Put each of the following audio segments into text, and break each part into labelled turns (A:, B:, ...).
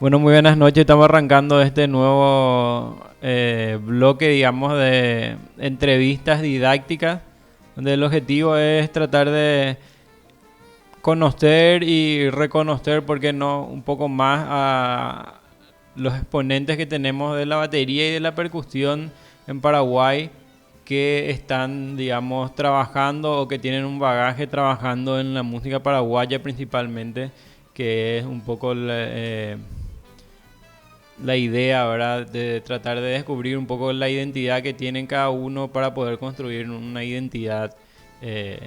A: Bueno, muy buenas noches. Estamos arrancando este nuevo bloque, digamos, de entrevistas didácticas, donde el objetivo es tratar de conocer y reconocer, ¿por qué no?, un poco más a los exponentes que tenemos de la batería y de la percusión en Paraguay, que están, digamos, trabajando o que tienen un bagaje trabajando en la música paraguaya principalmente, que es un poco la idea, ¿verdad? De tratar de descubrir un poco la identidad que tienen cada uno para poder construir una identidad, eh,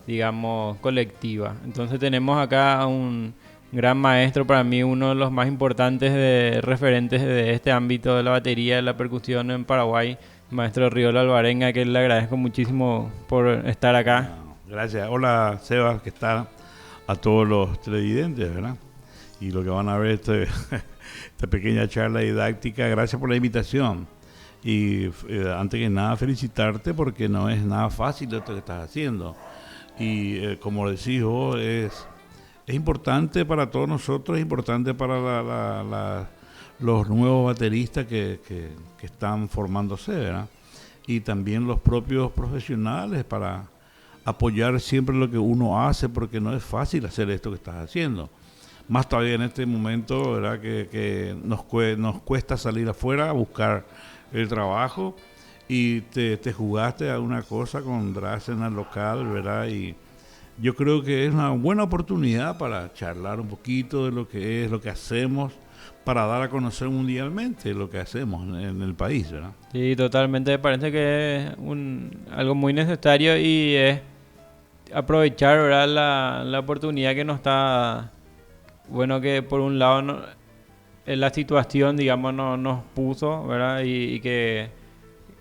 A: digamos, colectiva. Entonces tenemos acá a un gran maestro, para mí uno de los más importantes de referentes de este ámbito de la batería, de la percusión en Paraguay, maestro Riola Alvarenga, que le agradezco muchísimo por estar acá.
B: Gracias. Hola, Sebas, que está a todos los televidentes, ¿verdad? Y lo que van a ver esta pequeña charla didáctica. Gracias por la invitación. Y antes que nada, felicitarte porque no es nada fácil esto que estás haciendo. Y como decís vos, es importante para todos nosotros, es importante para los nuevos bateristas que están formándose, ¿verdad? Y también los propios profesionales para apoyar siempre lo que uno hace, porque no es fácil hacer esto que estás haciendo. Más todavía en este momento, ¿verdad? Que nos cuesta salir afuera a buscar el trabajo, y te jugaste a una cosa con Drazen local, ¿verdad? Y yo creo que es una buena oportunidad para charlar un poquito de lo que es, lo que hacemos, para dar a conocer mundialmente lo que hacemos en el país, ¿verdad?
A: Sí, totalmente. Me parece que es algo muy necesario y es aprovechar, ¿verdad?, la oportunidad que nos está. Bueno, que por un lado la situación, digamos, nos puso, ¿verdad? Y que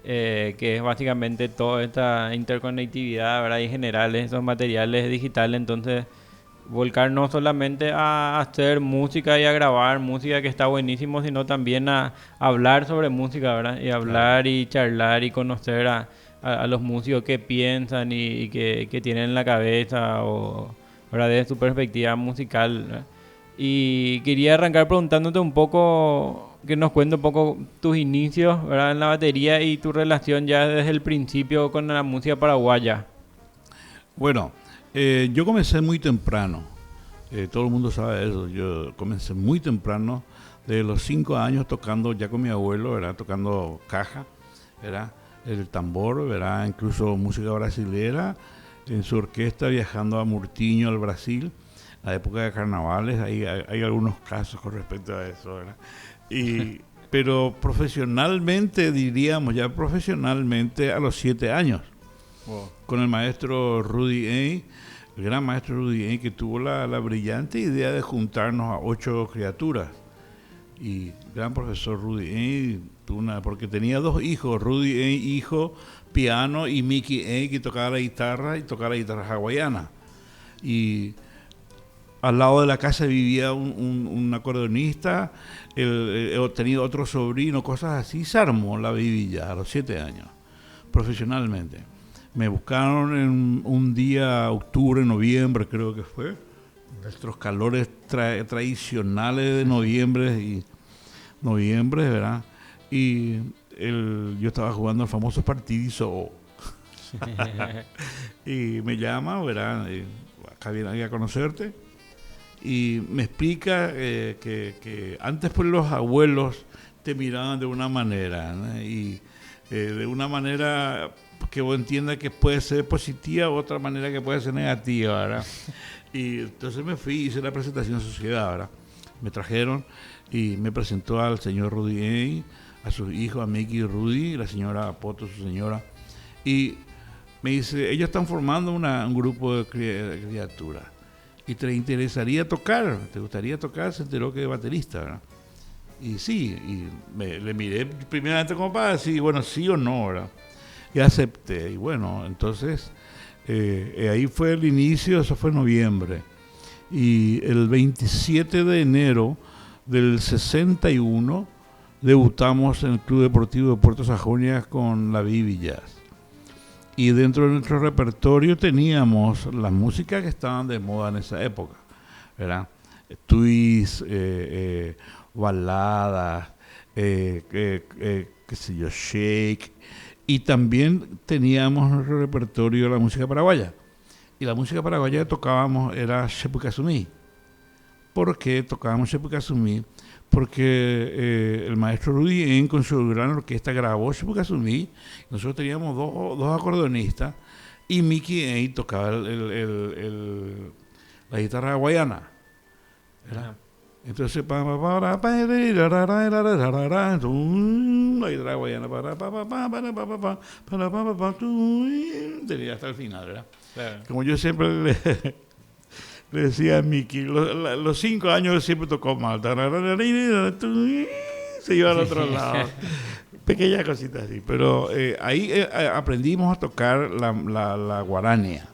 A: es básicamente toda esta interconectividad, ¿verdad? Y en general esos materiales digitales. Entonces, volcar no solamente a hacer música y a grabar música, que está buenísimo, sino también a hablar sobre música, ¿verdad? Y
B: Claro.
A: hablar y charlar y conocer a los músicos que piensan y que tienen en la cabeza, o, ¿verdad?, desde su perspectiva musical, ¿verdad? Y quería arrancar preguntándote un poco, que nos cuente un poco tus inicios, ¿verdad?, en la batería y tu relación ya desde el principio con la música paraguaya.
B: Bueno, yo comencé muy temprano. Todo el mundo sabe eso. Yo comencé muy temprano, de los 5 años, tocando ya con mi abuelo, ¿verdad? Tocando caja, ¿verdad? El tambor, ¿verdad? Incluso música brasilera, en su orquesta, viajando a Murtinho, al Brasil, a la época de carnavales. Hay algunos casos con respecto a eso, ¿verdad? Pero profesionalmente, diríamos ya profesionalmente, a los 7 años,
A: Wow.
B: con el maestro Rudy A., el gran maestro Rudy A., que tuvo la brillante idea de juntarnos a 8 criaturas. Y gran profesor Rudy A., porque tenía 2 hijos, Rudy A., hijo, piano, y Mickey A., que tocaba la guitarra, y tocaba la guitarra hawaiana. Y al lado de la casa vivía un acordeonista, tenía otro sobrino, cosas así. Se armó la vivilla a los 7 años, profesionalmente. Me buscaron en un día, octubre, noviembre, creo que fue, nuestros calores tradicionales de noviembre, ¿verdad? Y yo estaba jugando el famoso partidizo. Y me llama, ¿verdad? Acá viene a conocerte. Y me explica que antes, pues, los abuelos te miraban de una manera, ¿no? Y de una manera que vos entiendas que puede ser positiva, o otra manera que puede ser negativa, ¿verdad? Y entonces me fui, hice la presentación en sociedad, ¿verdad? Me trajeron y me presentó al señor Rudy A., a sus hijos, a Mickey y Rudy, la señora Poto, su señora. Y me dice, ellos están formando un grupo de criaturas. ¿Y te interesaría tocar? ¿Te gustaría tocar? Se enteró que de baterista, ¿verdad? Y sí, le miré primeramente como para decir, bueno, sí o no, ¿verdad? Y acepté. Y bueno, entonces ahí fue el inicio, eso fue en noviembre. Y el 27 de enero del 61 debutamos en el Club Deportivo de Puerto Sajonia con la Bibi Jazz. Y dentro de nuestro repertorio teníamos las músicas que estaban de moda en esa época, ¿verdad? twists, baladas, qué sé yo, shake. Y también teníamos en nuestro repertorio la música paraguaya. Y la música paraguaya que tocábamos era Shepu Kasumi. ¿Por qué tocábamos Shepu Kasumi? Porque el maestro Rudy En con su gran orquesta grabó Shepu Kasumi. Nosotros teníamos dos acordeonistas y Mickey En tocaba la guitarra hawaiana. ¿Verdad? Entonces, la guitarra hawaiana tenía hasta el final, ¿verdad?
A: Claro.
B: Como yo siempre le decía a Mickey, los 5 años siempre tocó mal. Se iba al otro lado. Pequeñas cositas así. Pero ahí aprendimos a tocar la guarania.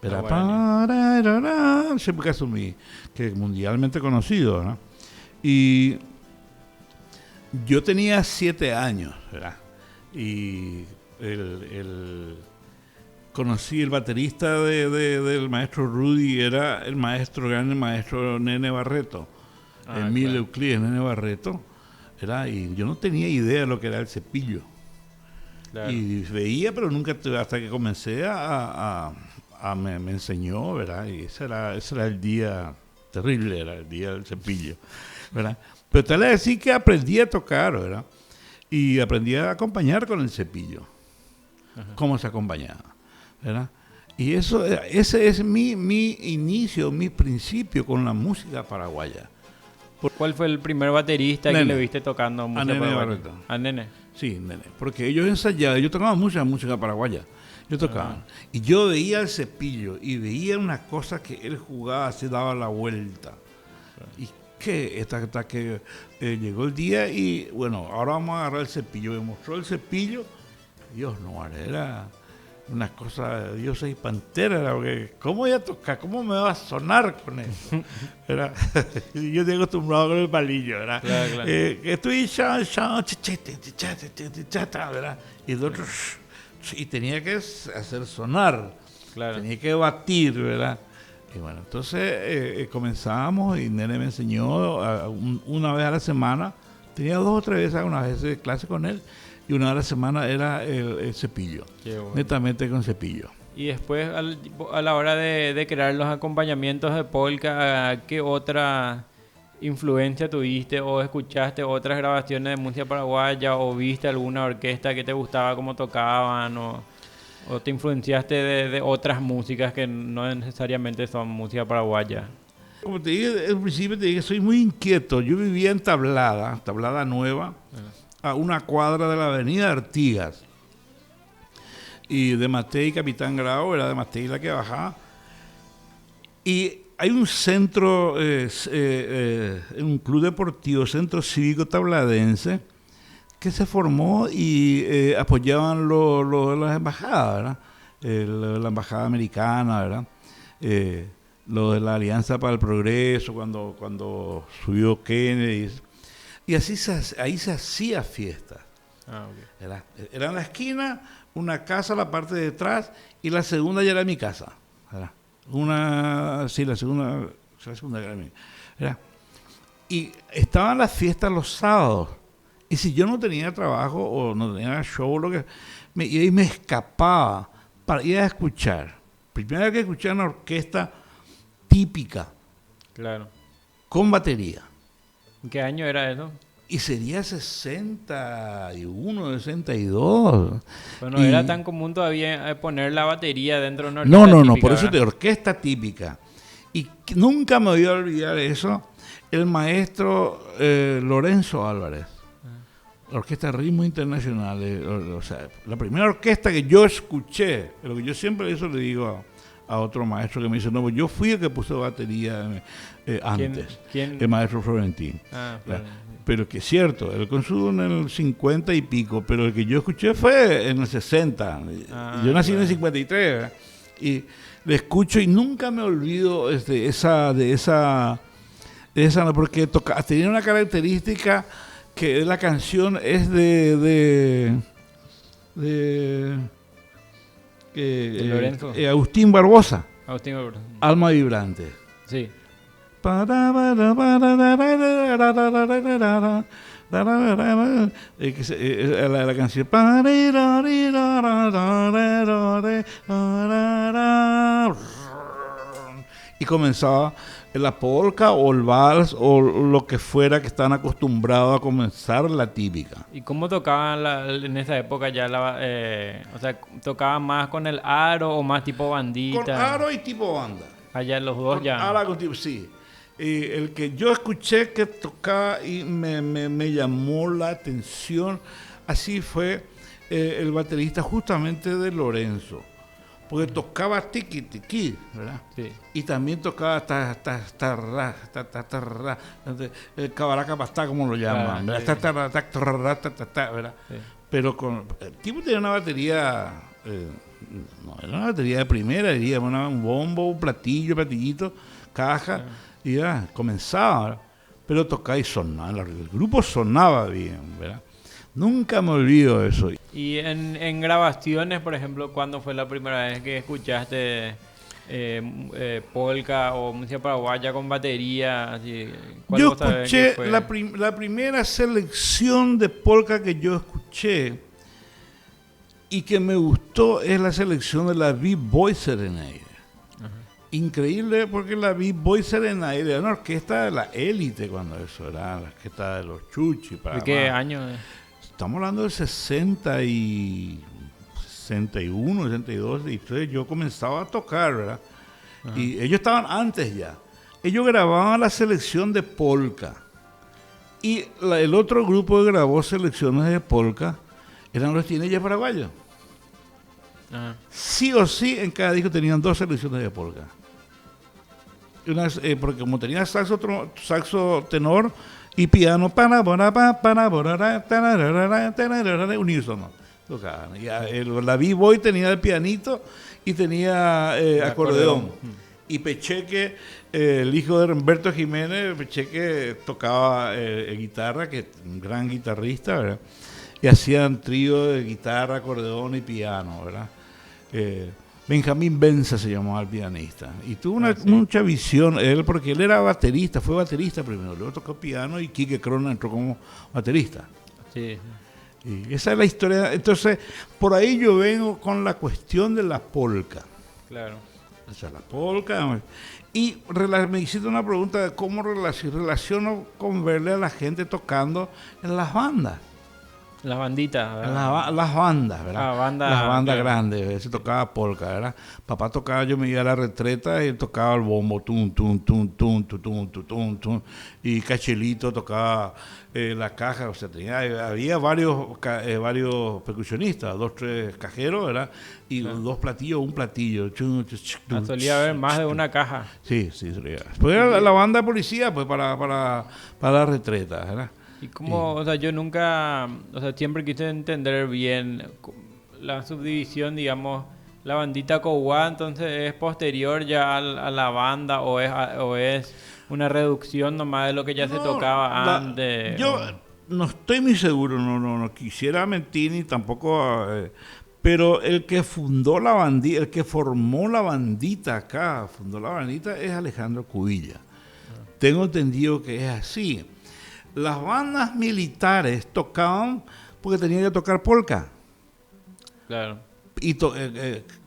B: Era Shepu Kasumi, que es mundialmente conocido, ¿no? Y yo tenía 7 años, ¿verdad? Y conocí el baterista del maestro Rudy, era el gran maestro Nene Barreto, Emilio Euclides Nene Barreto, ¿verdad? Y yo no tenía idea de lo que era el cepillo. Claro. Y veía, pero nunca, hasta que comencé me enseñó, ¿verdad? Y ese era el día terrible, era el día del cepillo, ¿verdad? Pero tal vez sí que aprendí a tocar, ¿verdad? Y aprendí a acompañar con el cepillo. Ajá. Cómo se acompañaba, ¿verdad? Y ese es mi inicio, mi principio con la música paraguaya.
A: ¿Cuál fue el primer baterista que le viste tocando música
B: paraguaya?
A: Barreto. ¿A Nene?
B: Sí, Nene. Porque ellos ensayaban, yo tocaba mucha música paraguaya. Yo tocaba. Y yo veía el cepillo y veía una cosa que él jugaba, se daba la vuelta. Y que hasta que llegó el día y bueno, ahora vamos a agarrar el cepillo. Me mostró el cepillo. Dios, no, era una cosa de dioses y panteras. Porque ¿cómo voy a tocar? ¿Cómo me va a sonar con eso? Yo estoy acostumbrado con el palillo, ¿verdad? Claro. Estoy ¿verdad? Y de otros... Y tenía que hacer sonar, claro. Tenía que batir, ¿verdad? Y bueno, entonces comenzábamos y Nene me enseñó una vez a la semana. Tenía 2 o 3 veces, algunas veces clase con él, y una vez a la semana era el cepillo, bueno. Netamente con cepillo.
A: Y después, a la hora de crear los acompañamientos de polka, ¿qué otra influencia tuviste o escuchaste otras grabaciones de música paraguaya o viste alguna orquesta que te gustaba cómo tocaban o te influenciaste de otras músicas que no necesariamente son música paraguaya?
B: Como te dije, al principio te dije, soy muy inquieto. Yo vivía en Tablada Nueva, a una cuadra de la avenida Artigas. Y de Matei, Capitán Grau, era de Matei la que bajaba. Y hay un centro, un club deportivo, Centro Cívico Tabladense, que se formó y apoyaban las embajadas, ¿verdad? La embajada americana, ¿verdad? Lo de la Alianza para el Progreso, cuando subió Kennedy. Y ahí se hacía fiesta. Okay. Era en la esquina, una casa, la parte de atrás, y la segunda ya era mi casa, ¿verdad? La segunda Grammy, ¿verdad? Y estaban las fiestas los sábados. Y si yo no tenía trabajo o no tenía show, me escapaba para ir a escuchar. Primera vez que escuché una orquesta típica.
A: Claro.
B: Con batería.
A: ¿En qué año era eso?
B: Y sería 61, 62.
A: Bueno, era tan común todavía poner la batería dentro de una
B: orquesta típica. No, por
A: ¿verdad?
B: eso de orquesta típica. Y nunca me voy a olvidar eso. El maestro Lorenzo Álvarez. Orquesta de Ritmo Internacional. O sea, la primera orquesta que yo escuché, lo que yo siempre eso le digo a otro maestro que me dice, no, pues yo fui el que puso batería antes.
A: ¿Quién?
B: El maestro Florentín. Pero que es cierto, él consumo en el 50 y pico, pero el que yo escuché fue en el 60. Yo nací en el 53, ¿verdad? Y le escucho y nunca me olvido de esa porque tenía una característica que la canción es de
A: Lorenzo.
B: Agustín Barbosa.
A: Agustín Barbosa.
B: Alma Vibrante.
A: Sí.
B: La canción y comenzaba la polka o el vals o lo que fuera que están acostumbrados a comenzar la típica.
A: ¿Y cómo tocaban en esa época ya o sea, tocaban más con el aro o más tipo bandita?
B: Con aro y tipo banda.
A: Allá los dos
B: Con
A: ya.
B: aro con tipo, sí. El que yo escuché que tocaba y me llamó la atención, así fue el baterista justamente de Lorenzo. Porque tocaba tiki tiki, ¿verdad?
A: Sí.
B: Y también tocaba el cabaraca pastá, como lo llaman, ¿verdad? ¿Verdad?
A: Sí.
B: Pero el tipo tenía una batería, no era una batería de primera, diría, un bombo, un platillito, caja, y ya comenzaba, ¿verdad? Pero tocaba y sonaba, el grupo sonaba bien, ¿verdad? Nunca me olvido eso.
A: Y en grabaciones, por ejemplo, ¿cuándo fue la primera vez que escuchaste polka o música paraguaya con batería? Así,
B: Yo escuché la primera selección de polka que yo escuché y que me gustó es la selección de la Beat Boy Serenade. Increíble, porque la Beat Boy Serenade era una orquesta de la élite cuando eso era la orquesta de los Chuchi.
A: ¿De qué año?
B: Estamos hablando del 61, 62, y entonces yo comenzaba a tocar, ¿verdad? Ajá. Y ellos estaban antes ya. Ellos grababan la selección de polka. Y el otro grupo que grabó selecciones de polka eran los Teenagers paraguayos. Ajá. Sí o sí, en cada disco tenían 2 selecciones de polka. Porque como tenía saxo tenor y piano unísono tocaban. La B-Boy tenía el pianito y tenía acordeón. Y Pecheque, el hijo de Humberto Jiménez, Pecheque tocaba guitarra, que es un gran guitarrista, ¿verdad? Y hacían trío de guitarra, acordeón y piano, ¿verdad? Benjamín Benza se llamaba el pianista. Y tuvo mucha visión él, porque él era baterista, fue baterista primero, luego tocó piano y Quique Crona entró como baterista.
A: Sí.
B: Y esa es la historia. Entonces, por ahí yo vengo con la cuestión de la polka.
A: Claro.
B: O sea, la polka. Y me hiciste una pregunta de cómo relaciono con verle a la gente tocando en las bandas.
A: Las banditas, ¿verdad?
B: Las bandas, ¿verdad? Las bandas grandes, se tocaba polka, ¿verdad? Papá tocaba, yo me iba a la retreta y él tocaba el bombo, tum, tum, tum, tum, tum, tum, tum, tum, tum, y Cachelito tocaba la caja, o sea, había varios percusionistas, 2, 3 cajeros, ¿verdad? Y 2 platillos, un platillo.
A: Solía haber más de una caja.
B: Sí, solía. Pues era la banda de policía, pues, para la retreta, ¿verdad?
A: Y como, o sea, yo nunca, o sea, siempre quise entender bien la subdivisión, digamos, la bandita Cowá, entonces es posterior ya a la banda o es una reducción nomás de lo que ya se tocaba antes.
B: Yo no estoy muy seguro, no quisiera mentir ni tampoco, pero el que fundó la bandita, el que formó la bandita acá, es Alejandro Cubilla. Tengo entendido que es así. Las bandas militares tocaban porque tenían que tocar polka.
A: Claro.
B: Y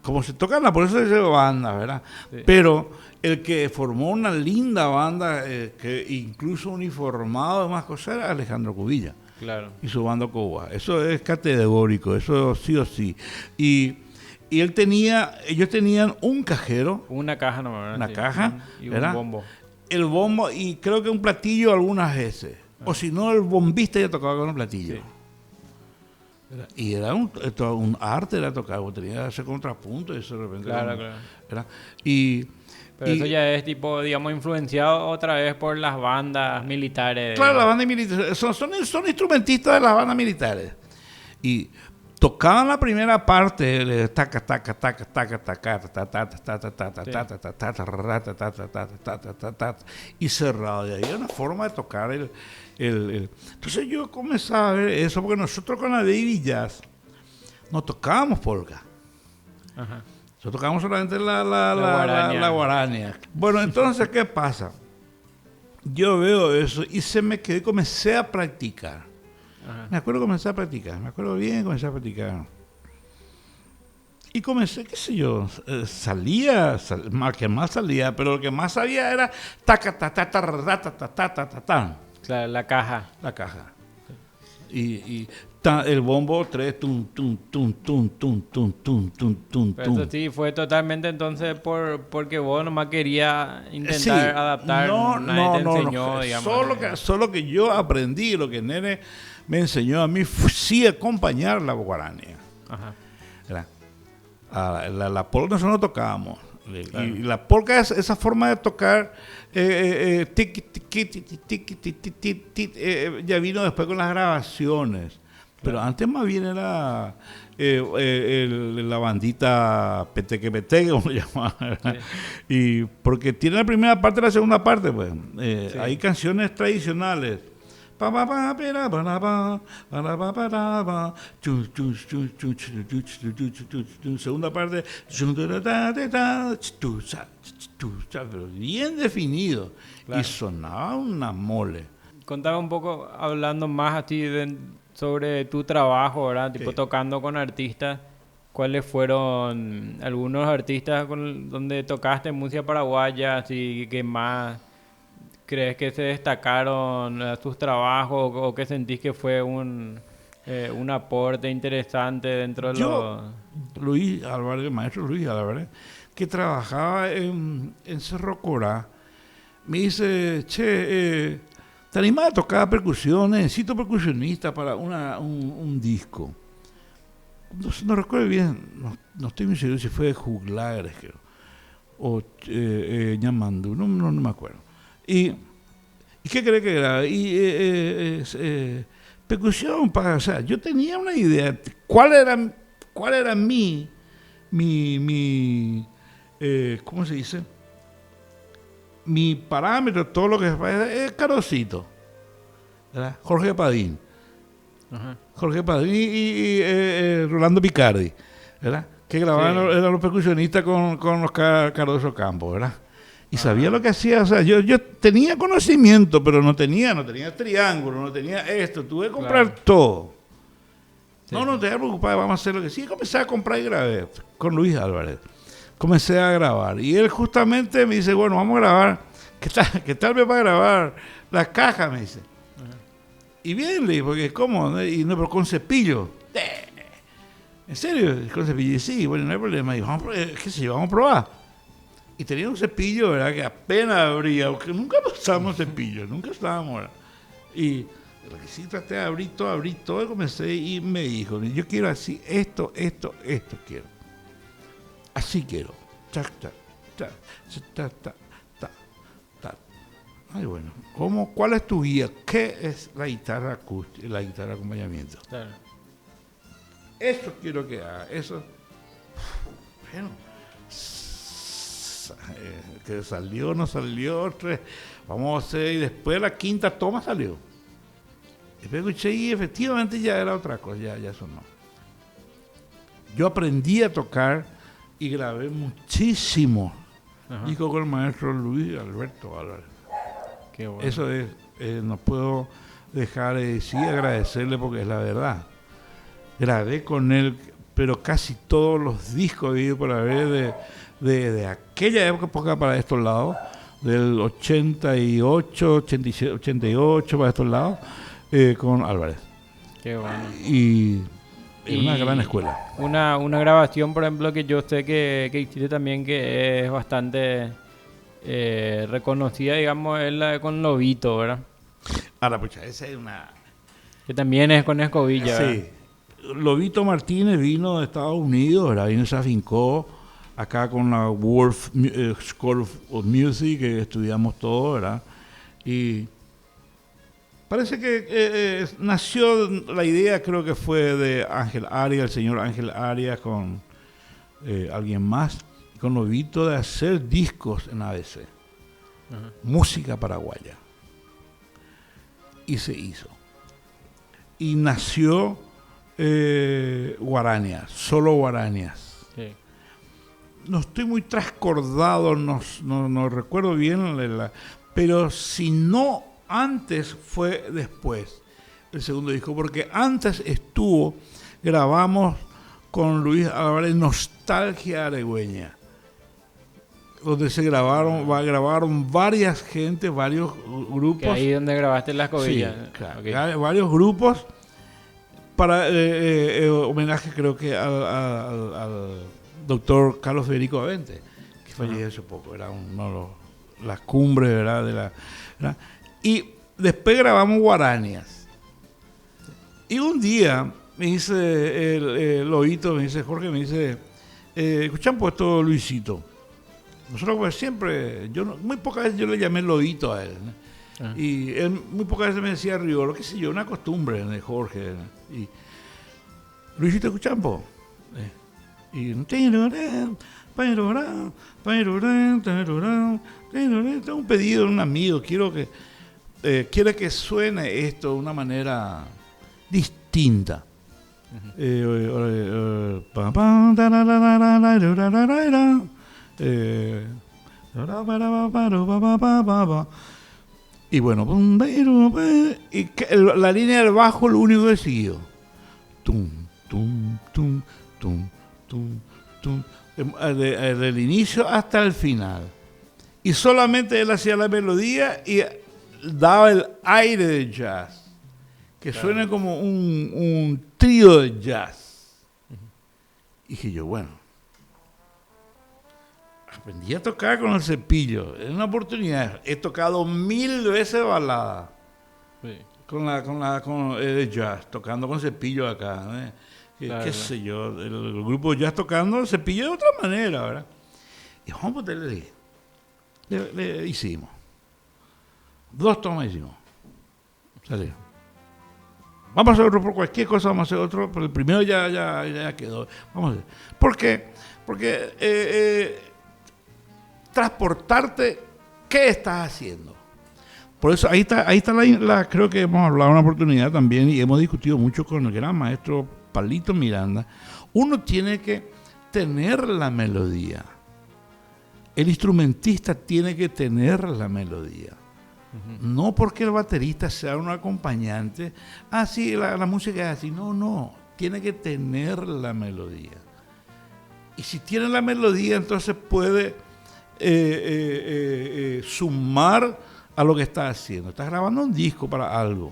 B: como se tocan, por eso se dice banda, ¿verdad? Sí. Pero el que formó una linda banda, que incluso uniformado y más cosas, era Alejandro Cubilla.
A: Claro.
B: Y su banda Coba. Eso es categórico, eso sí o sí. Y ellos tenían un cajero.
A: Una caja nomás, ¿verdad?
B: Una caja.
A: Y
B: ¿verdad?
A: un bombo.
B: El bombo y creo que un platillo algunas veces. O si no, el bombista ya tocaba con un platillo. Sí. Y era un arte era tocar, tenía que hacer contrapunto y eso de repente.
A: Claro.
B: ¿verdad?
A: Pero eso ya es tipo, digamos, influenciado otra vez por las bandas militares.
B: Claro, las bandas militares. Son instrumentistas de las bandas militares. Y tocaban la primera parte, taca, taca, taca, taca, taca, y cerrado. Y ahí era una forma de tocar Entonces yo comenzaba a ver eso, porque nosotros con la Baby Jazz no tocábamos polka.
A: Ajá.
B: Nosotros tocábamos solamente la guarania. Bueno, entonces, ¿qué pasa? yo veo eso y se me quedé, comencé a practicar.
A: Ajá.
B: Me acuerdo comencé a practicar, me acuerdo bien, comencé a practicar. Y comencé, qué sé yo, que más salía, pero lo que más salía era taca, ta, ta, ta, ta, ta, ta, ta, ta, ta, ta,
A: Claro, la caja.
B: la caja. Y el bombo 3, tum, tum, tum, tum, tum, tum, tum, tum, tum,
A: Pero eso
B: tum.
A: sí, fue totalmente entonces porque vos nomás querías intentar
B: Sí,
A: adaptar, nadie te enseñó, digamos.
B: Solo que yo aprendí, lo que el nene me enseñó a mí, sí acompañar la guarania.
A: Ajá.
B: ¿Verdad? La polka nosotros no tocábamos.
A: Claro.
B: Y la polka es esa forma de tocar, tiqui, tiqui, tiqui, tiqui, tiqui, tiqui, ya vino después con las grabaciones. Pero antes más bien era la bandita peteque peteque, como le llamaban.
A: Sí.
B: Y porque tiene la primera parte y la segunda parte, pues.
A: Sí.
B: Hay canciones tradicionales. Pa pa pa pera pa la pa pa ra pa chu chu chu chu chu chu chu chu chu chu. Segunda parte chu ta ta ta ta chu cha chu cha, pero bien definido.
A: Claro.
B: Y sonaba una mole.
A: Contame un poco, hablando más así sobre tu trabajo, ¿verdad? Tipo
B: Sí.
A: tocando con artistas. ¿Cuáles fueron algunos artistas donde tocaste música paraguaya, así que más crees que se destacaron sus trabajos o que sentís que fue un aporte interesante dentro de
B: Yo, Luis Álvarez, el maestro Luis Álvarez, que trabajaba en Cerro Corá, me dice, che, ¿te animás a tocar percusión? Necesito percusionista para un disco. No recuerdo bien, no estoy muy seguro si fue de Juglares, creo, o Ñamandú, no me acuerdo. ¿Y qué crees que era? Percusión, o sea, yo tenía una idea. ¿Cuál era mi ¿cómo se dice? Mi parámetro, todo lo que es Carosito, ¿verdad? Jorge Padín.
A: Ajá.
B: Jorge Padín y Rolando Picardi, ¿verdad? Que grababan,
A: Sí.
B: eran los percusionistas con los Cardoso Campos, ¿verdad? Y sabía lo que hacía, o sea, yo tenía conocimiento, pero no tenía triángulo, no tenía esto, tuve que comprar
A: Claro.
B: todo.
A: Sí.
B: No te preocupes, vamos a hacer lo que sí. Comencé a comprar y grabé con Luis Álvarez. Comencé a grabar y él justamente me dice, bueno, vamos a grabar. ¿Qué tal me va a grabar? La caja, me dice.
A: Ajá.
B: Y bien, le dije, porque ¿cómo? Y no, pero con cepillo. ¿En serio? Con cepillo. Y sí, bueno, no hay problema. Y vamos, qué sé yo, vamos a probar. Y tenía un cepillo, ¿verdad? Que apenas abría, porque nunca usábamos cepillo, nunca usábamos, ¿verdad? Y el sí traté de abrir todo, y comencé y me dijo, yo quiero así, esto quiero. Así quiero. Tac, tac, tac, tac, tac, tac, tac. Ay, bueno, ¿cuál es tu guía? ¿Qué es la guitarra acústica, la guitarra de acompañamiento?
A: Claro.
B: Eso quiero que haga, eso. Bueno, que salió, no salió, vamos a hacer, y después la quinta toma salió. Después escuché y efectivamente ya era otra cosa, ya sonó. Yo aprendí a tocar y grabé muchísimo.
A: Ajá.
B: Disco con el maestro Luis Alberto Álvarez.
A: Qué bueno.
B: Eso es, no puedo dejar de decir, agradecerle porque es la verdad. Grabé con él, pero casi todos los discos he ido por haber de aquella época para estos lados, del 88, 87, 88 para estos lados, con Álvarez.
A: Qué bueno.
B: Y una
A: Y
B: gran escuela.
A: Una grabación, por ejemplo, que yo sé que hiciste también, que es bastante reconocida, digamos, es la con Lobito, ¿verdad?
B: Ahora, pucha, esa es una...
A: Que también es con Escobilla, ¿verdad?
B: Sí. Lobito Martínez vino de Estados Unidos, ¿verdad? Vino y se afincó acá con la World School of Music, que estudiamos todo, ¿verdad? Y parece que nació la idea, creo que fue de Ángel Arias, el señor Ángel Arias, con alguien más, con Lobito, de hacer discos en ABC.
A: Ajá.
B: Música paraguaya. Y se hizo. Y nació Guaranias, solo Guaranias.
A: Sí.
B: No estoy muy trascordado, no recuerdo bien, pero si no antes, fue después el segundo disco, porque antes grabamos con Luis Álvarez Nostalgia Aragüeña, donde grabaron varias gente, varios grupos.
A: Que ahí donde grabaste Las Cobillas.
B: Sí, claro,
A: Okay.
B: varios grupos para homenaje, creo que al doctor Carlos Federico Avente, que falleció hace poco, era uno de las cumbres, ¿verdad? ¿verdad? Y después grabamos Guaranías. Y un día me dice el Loito, me dice Jorge, me dice, escuchan puesto Luisito. Nosotros pues siempre, muy pocas veces yo le llamé Loito a él, ¿no? Y él muy pocas veces me decía Riolo, qué sé yo, una costumbre de Jorge, ¿no? Y Luisito Cuchampo. Y tengo un pedido de un amigo, quiere que suene esto de una manera distinta. Y bueno, la línea del bajo lo único que siguió. Tum, tum, tum, tum, tum, tum, del inicio hasta el final. Y solamente él hacía la melodía y daba el aire de jazz, que suena como un trío de jazz. Y dije yo, bueno, aprendí a tocar con el Cepillo. Es una oportunidad. He tocado 1000 veces balada. Sí. Con el jazz, tocando con Cepillo acá. Claro, qué sé yo, el grupo jazz tocando el Cepillo de otra manera, ¿verdad? Y vamos a ponerle, le hicimos. 2 tomas hicimos. Salió. Vamos a hacer otro por cualquier cosa, vamos a hacer otro, pero el primero ya quedó. Vamos a hacer. ¿Por qué? Porque transportarte, ¿qué estás haciendo? Por eso ahí está creo que hemos hablado una oportunidad también y hemos discutido mucho con el gran maestro Palito Miranda. Uno tiene que tener la melodía. El instrumentista tiene que tener la melodía. No porque el baterista sea un acompañante. Sí, la música es así. No. Tiene que tener la melodía. Y si tiene la melodía, entonces puede sumar a lo que está haciendo. Estás grabando un disco para algo.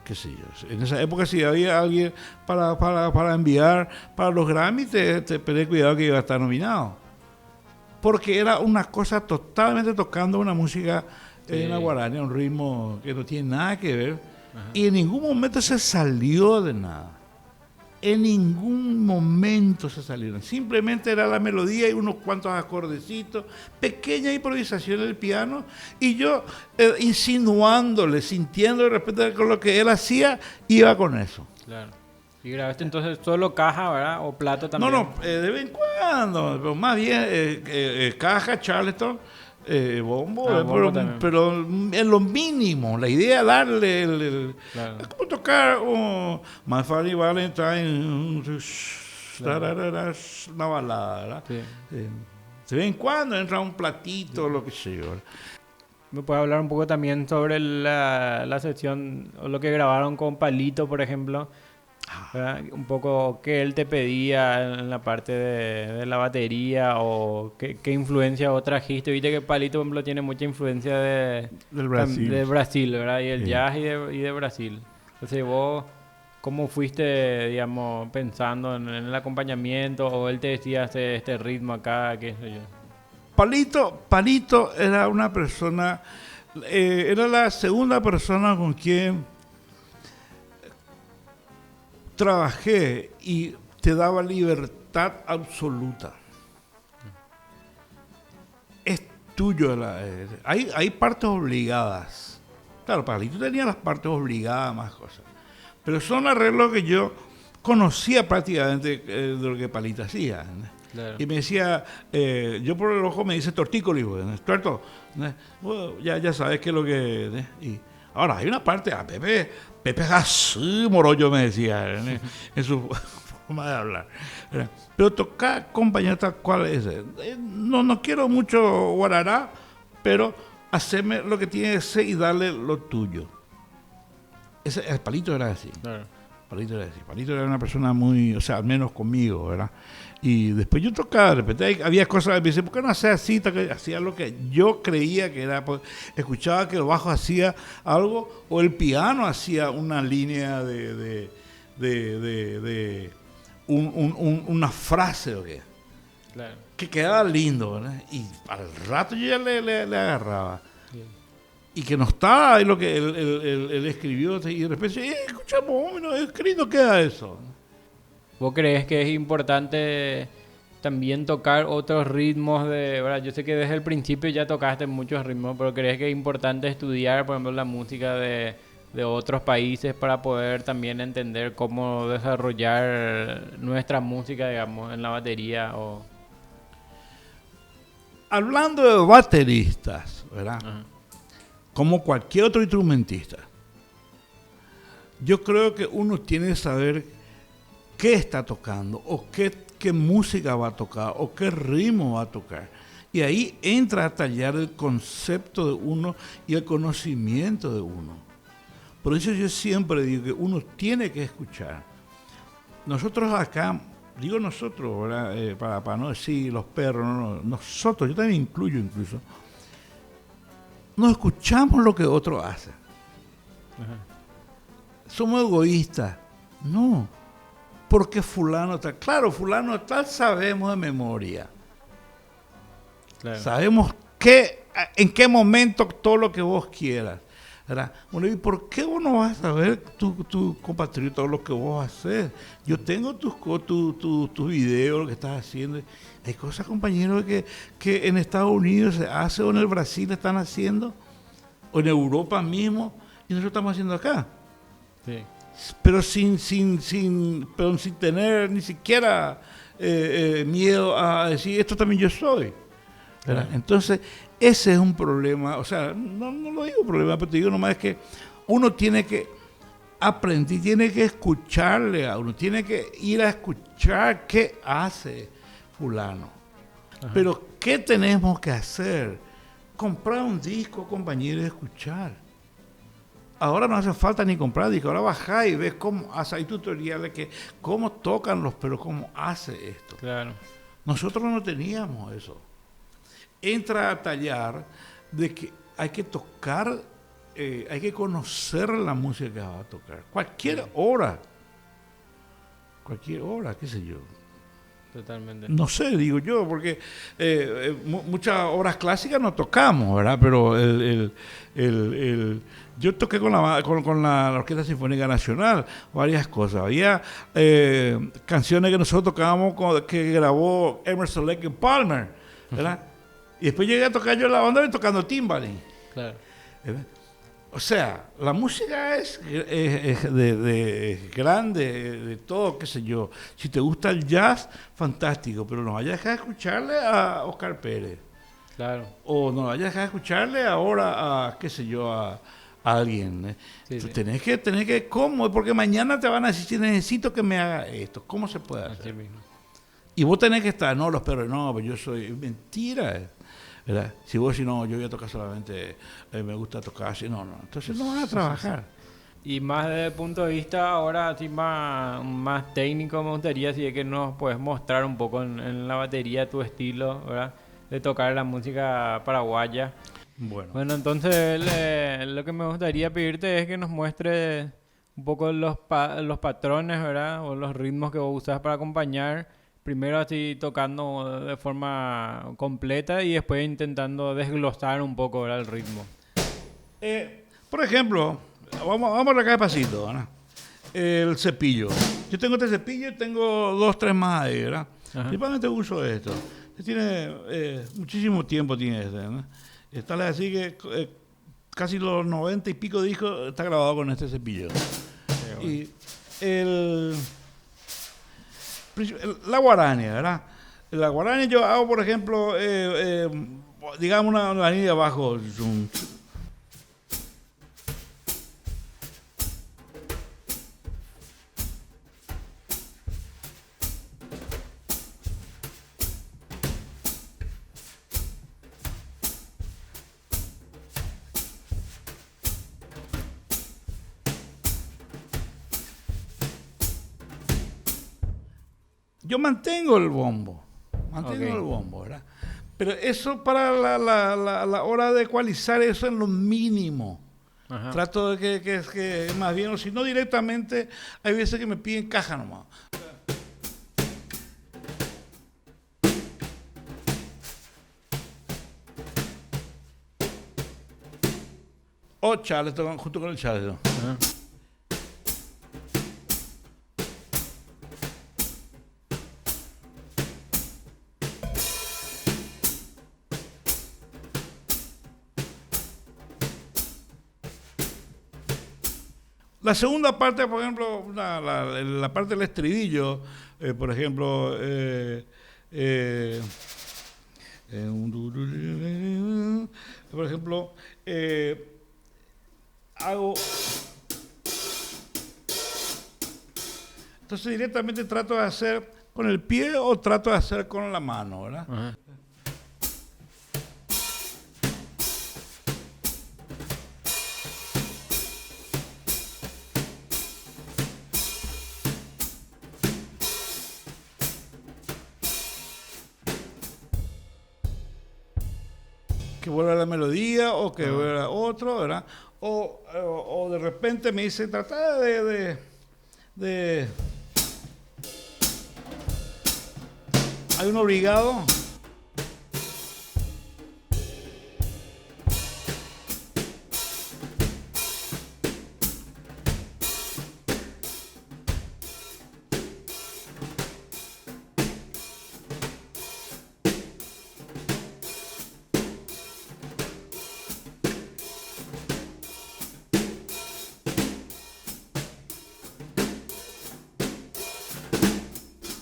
B: Qué sé yo. En esa época, si había alguien para enviar para los Grammy, te pedí cuidado que iba a estar nominado. Porque era una cosa totalmente tocando una música en la guarania, un ritmo que no tiene nada que ver. Ajá. Y en ningún momento se salió de nada. En ningún momento se salieron. Simplemente era la melodía y unos cuantos acordecitos, pequeña improvisación del piano, y yo insinuándole, sintiendo de repente con lo que él hacía, iba con eso.
A: Claro. ¿Y grabaste entonces solo caja, verdad? ¿O plato también?
B: No, de vez en cuando, pero más bien caja, Charleston, bombo, pero en lo mínimo. La idea es darle claro. Es como tocar My Funny Valentine, claro. Una balada, ¿verdad? Sí. De vez en cuando entra un platito, lo que sea.
A: ¿Me puedes hablar un poco también sobre la sesión o lo que grabaron con Palito, por ejemplo? ¿Verdad? Un poco qué él te pedía en la parte de la batería o qué influencia vos trajiste. Viste que Palito, por ejemplo, tiene mucha influencia de Brasil, ¿verdad? Y el jazz y de Brasil. Entonces vos, ¿cómo fuiste, digamos, pensando en el acompañamiento? ¿O él te decía este ritmo acá, qué sé yo?
B: Palito era una persona, era la segunda persona con quien trabajé y te daba libertad absoluta. Es tuyo. Hay partes obligadas. Claro, Palito tenía las partes obligadas, más cosas. Pero son arreglos que yo conocía prácticamente de lo que Palito hacía. Claro. Y me decía, yo por el ojo me dice tortícoli, tuerto. Ya sabes qué es lo que... Y ahora, hay una parte, Pepe Jasú Morollo me decía, en su forma de hablar. Pero tocar compañía tal cual es. No quiero mucho guarará, pero hacerme lo que tiene que ser y darle lo tuyo. El Palito era así.
A: Claro.
B: Palito era una persona muy, o sea, al menos conmigo, ¿verdad? Y después yo tocaba, de repente había cosas que me decían, ¿por qué no hacía así? Hacía lo que yo creía que era, pues, escuchaba que el bajo hacía algo, o el piano hacía una línea de una frase, ¿o qué?
A: Claro.
B: Que quedaba lindo, ¿verdad? Y al rato yo ya le agarraba.
A: Bien.
B: Y que no estaba ahí lo que él escribió, y de repente, escuchamos, qué lindo queda eso.
A: ¿Vos crees que es importante también tocar otros ritmos de, verdad? Yo sé que desde el principio ya tocaste muchos ritmos, pero ¿crees que es importante estudiar, por ejemplo, la música de otros países para poder también entender cómo desarrollar nuestra música, digamos, en la batería?
B: Hablando de bateristas, ¿verdad?
A: Ajá.
B: Como cualquier otro instrumentista, yo creo que uno tiene que saber qué está tocando, o qué música va a tocar, o qué ritmo va a tocar. Y ahí entra a tallar el concepto de uno y el conocimiento de uno. Por eso yo siempre digo que uno tiene que escuchar. Nosotros acá, digo nosotros, ¿verdad? Para no decir los perros, no, nosotros, yo también incluyo incluso, no escuchamos lo que otro hace.
A: Ajá.
B: Somos egoístas. No. Porque fulano tal. Claro, fulano tal sabemos de memoria.
A: Claro.
B: Sabemos en qué momento todo lo que vos quieras. ¿Verdad? Bueno, ¿y por qué vos no vas a saber, tu compatriota, todo lo que vos haces? Yo tengo tus videos, lo que estás haciendo. Hay cosas, compañeros, que en Estados Unidos se hace, o en el Brasil están haciendo, o en Europa mismo, y nosotros estamos haciendo acá.
A: Sí.
B: Pero sin tener ni siquiera miedo a decir, esto también yo soy. ¿Verdad? Entonces, ese es un problema, o sea, no lo digo problema, pero te digo nomás es que uno tiene que aprender, tiene que escucharle a uno, tiene que ir a escuchar qué hace fulano. Ajá. Pero, ¿qué tenemos que hacer? Comprar un disco, compañero, y escuchar. Ahora no hace falta ni comprar disco, ahora bajá y ves cómo hace, hay tutoriales que cómo tocan los pelos, cómo hace esto.
A: Claro.
B: Nosotros no teníamos eso. Entra a tallar de que hay que tocar, hay que conocer la música que va a tocar. Cualquier hora, qué sé yo.
A: Totalmente.
B: No sé, digo yo, porque muchas obras clásicas no tocamos, ¿verdad? Pero yo toqué con la Orquesta Sinfónica Nacional varias cosas. Había canciones que nosotros tocábamos que grabó Emerson Lake and Palmer, ¿verdad? Y después llegué a tocar yo la banda tocando timbales.
A: Claro.
B: O sea, la música es grande, de todo, qué sé yo. Si te gusta el jazz, fantástico, pero no vayas a dejar de escucharle a Oscar Pérez.
A: Claro.
B: O no vayas a dejar de escucharle ahora a, qué sé yo, a alguien.
A: Sí, sí.
B: Tenés que, ¿cómo? Porque mañana te van a decir, necesito que me haga esto. ¿Cómo se puede hacer?
A: Así mismo.
B: Y vos tenés que estar, no, los perros, no, pues yo soy, mentira, ¿verdad? Si vos decís, no, yo voy a tocar solamente, me gusta tocar así, no, entonces no van a trabajar.
A: Y más desde el punto de vista ahora así más técnico, me gustaría si es que nos puedes mostrar un poco en la batería tu estilo, ¿verdad? De tocar la música paraguaya. Bueno, entonces lo que me gustaría pedirte es que nos muestres un poco los patrones, ¿verdad? O los ritmos que vos usas para acompañar. Primero así tocando de forma completa y después intentando desglosar un poco, ¿verdad? El ritmo.
B: Por ejemplo, vamos acá despacito, ¿verdad? El cepillo. Yo tengo este cepillo y tengo 2, 3 más ahí, ¿verdad? Principalmente uso esto. Tiene muchísimo tiempo, tiene este, ¿no? Está así que casi los 90 y pico discos está grabado con este cepillo. Bueno. Y la guarania, ¿verdad? La guarania yo hago, por ejemplo, digamos una línea de abajo. yo mantengo el bombo, ¿verdad? Pero eso para la hora de ecualizar, eso en lo mínimo. Ajá. Trato de que más bien, o si no directamente, hay veces que me piden caja nomás. O chale, junto con el chale. Ajá. La segunda parte, por ejemplo, la parte del estribillo, por ejemplo, hago... Entonces directamente trato de hacer con el pie o trato de hacer con la mano, ¿verdad? Ajá. Que vuelva la melodía o que vuelva otro, ¿verdad? O de repente me dice, trata de hay un obligado.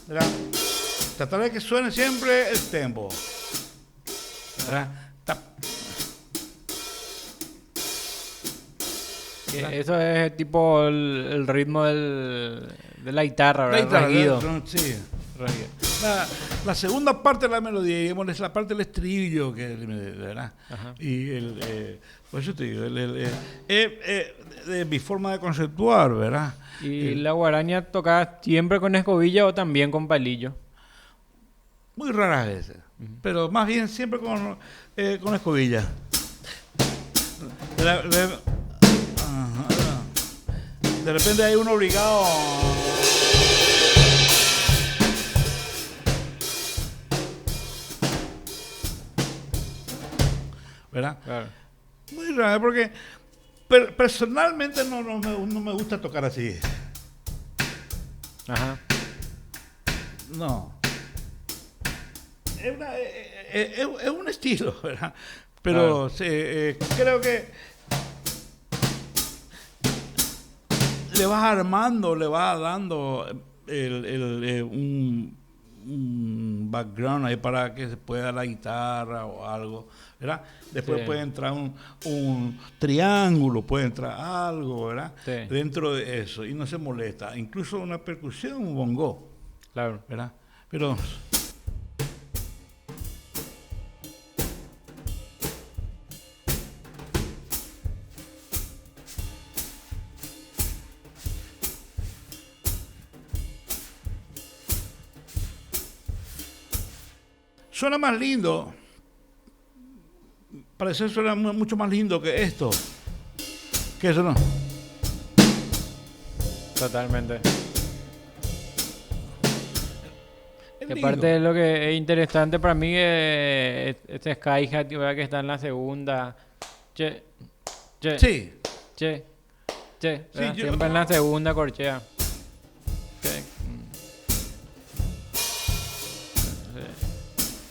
B: ¿Verdad? Tratar de que suene siempre el tempo. ¿Verdad?
A: Eso es tipo el ritmo de la guitarra, ¿verdad? Reguido.
B: Sí. La segunda parte de la melodía, digamos, es la parte del estribillo, ¿verdad? Ajá. Y por eso te digo, de mi forma de conceptuar, ¿verdad?
A: ¿Y la guaraña tocada siempre con escobilla o también con palillo?
B: Muy raras veces, pero más bien siempre con escobilla. De repente hay un obligado. ¿Verdad? Claro. Muy raro, porque personalmente no me gusta tocar así.
A: Ajá.
B: No. Es un estilo, ¿verdad? Pero claro. Creo que le vas armando, le vas dando un background ahí para que se pueda la guitarra o algo, ¿verdad? Después puede entrar un triángulo, puede entrar algo, ¿verdad? Sí. Dentro de eso, y no se molesta. Incluso una percusión, un bongo.
A: Claro.
B: ¿Verdad? Pero... suena más lindo. Parece que suena mucho más lindo que esto. Que eso no.
A: Totalmente. Que parte de lo que es interesante para mí es este Sky-Hat que está en la segunda. Sí. Sí, siempre en la segunda corchea.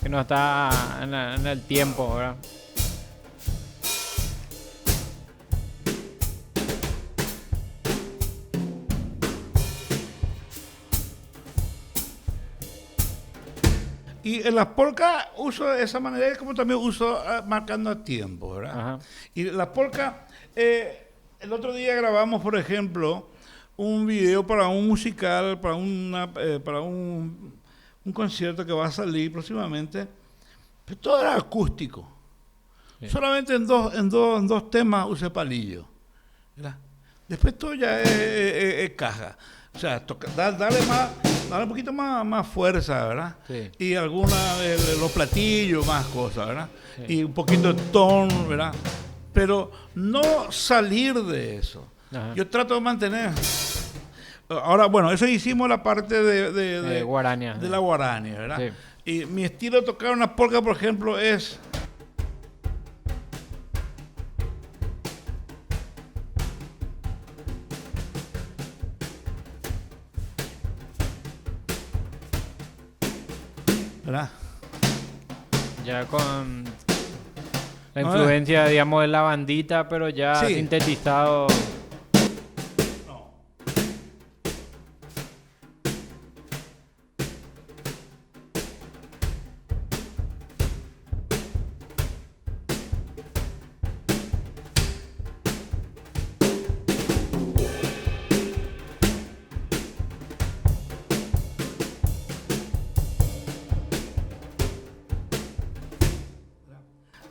A: Que no está en el tiempo, ¿verdad?
B: Y en las polcas uso de esa manera, como también uso marcando a tiempo, ¿verdad? Ajá. Y las polcas, el otro día grabamos, por ejemplo, un video para un musical, para un concierto que va a salir próximamente, pero todo era acústico. Sí. Solamente en dos temas usé palillo, ¿verdad? Después todo ya es caja. O sea, darle darle un poquito más fuerza, ¿verdad?
A: Sí.
B: Y alguna de los platillos, más cosas, ¿verdad?
A: Sí.
B: Y un poquito de tono, ¿verdad? Pero no salir de eso.
A: Ajá.
B: Yo trato de mantener. Ahora, bueno, eso hicimos la parte de
A: guarania.
B: de la guarania, ¿verdad?
A: Sí.
B: Y mi estilo de tocar una polka, por ejemplo, es... ¿verdad?
A: Ya con la
B: No,
A: influencia, digamos, de la bandita, pero ya
B: Sí.
A: sintetizado.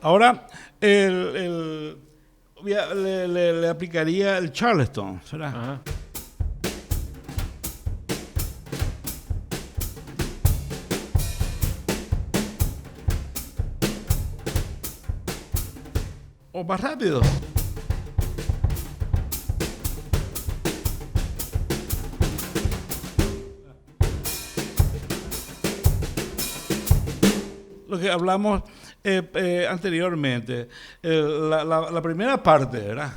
B: Ahora, le aplicaría el Charleston, ¿verdad?
A: Ajá.
B: O más rápido. Lo que hablamos anteriormente, la primera parte, ¿verdad?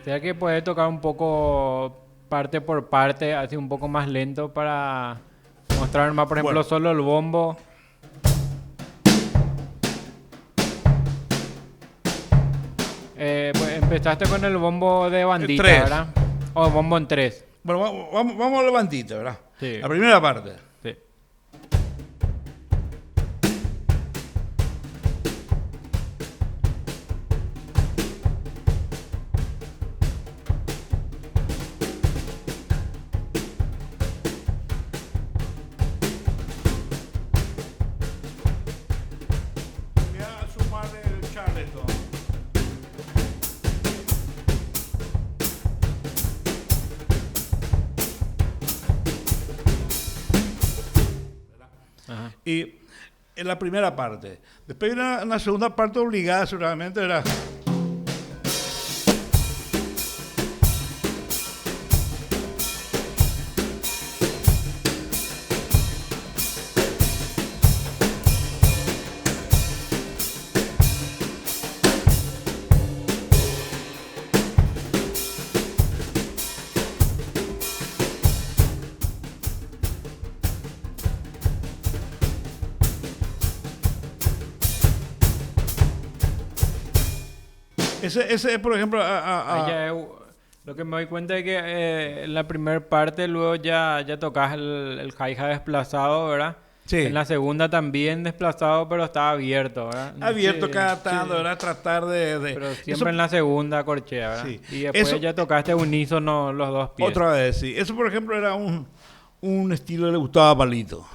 A: O sea que puedes tocar un poco parte por parte, así un poco más lento para mostrar más, por ejemplo,
B: Bueno.
A: solo el bombo. Pues empezaste con el bombo de bandita,
B: tres.
A: ¿verdad? O bombo en 3.
B: Bueno, vamos a la bandita, ¿verdad?
A: Sí.
B: La primera parte.
A: Sí.
B: Voy a sumarle el Charleston.
A: Ajá.
B: Y en la primera parte. Después viene una segunda parte obligada, seguramente, ¿verdad? Ese por ejemplo,
A: Ahí ya lo que me doy cuenta es que en la primera parte luego ya tocas el hi-hat desplazado, ¿verdad?
B: Sí.
A: En la segunda también desplazado, pero estaba abierto, ¿verdad?
B: abierto
A: Sí,
B: cada
A: sí.
B: tanto, ¿verdad? Tratar de
A: Pero siempre
B: eso-
A: en la segunda corchea, ¿verdad?
B: Sí.
A: Y después
B: Eso-
A: ya tocaste unísono los dos pies.
B: Otra vez, sí. Eso, por ejemplo, era un estilo que le gustaba a Palito.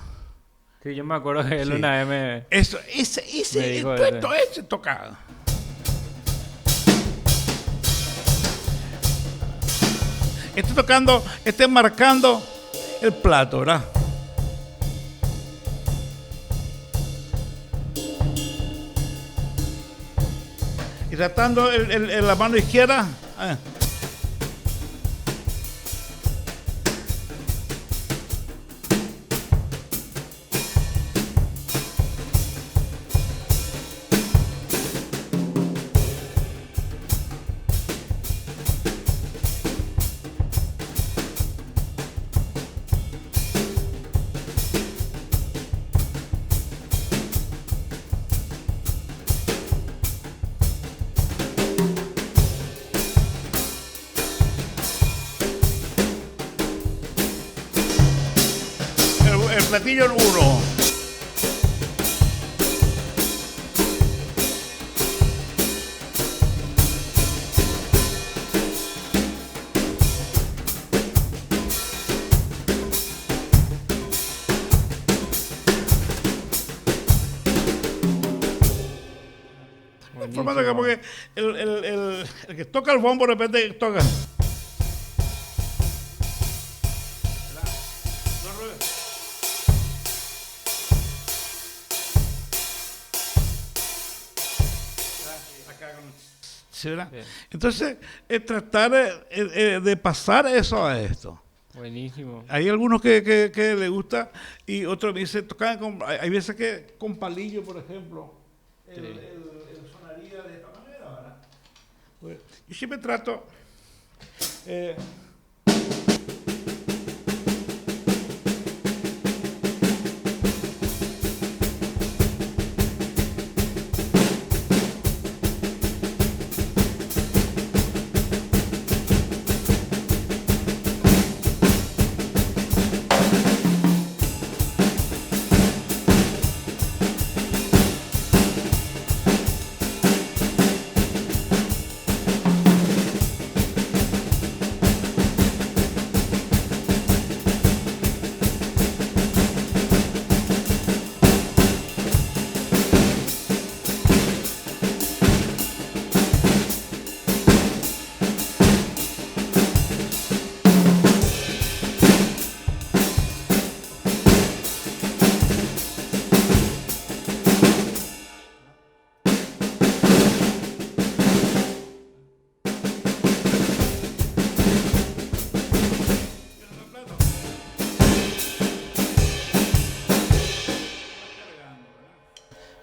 A: Sí, yo me acuerdo que él
B: Sí.
A: una vez me...
B: Eso,
A: Me
B: ese,
A: dijo
B: el dueto ese tocaba. Esté marcando el plato, ¿verdad? Y tratando la mano izquierda. el platillo en uno. Formando acá porque el que toca el bombo de repente toca. ¿Sí, verdad? Sí. Entonces, tratar de pasar eso a esto.
A: Buenísimo.
B: Hay algunos que les gusta y otros me dicen, tocan hay veces que con palillo, por ejemplo, el sonaría de esta manera, ¿verdad? Pues, yo siempre trato...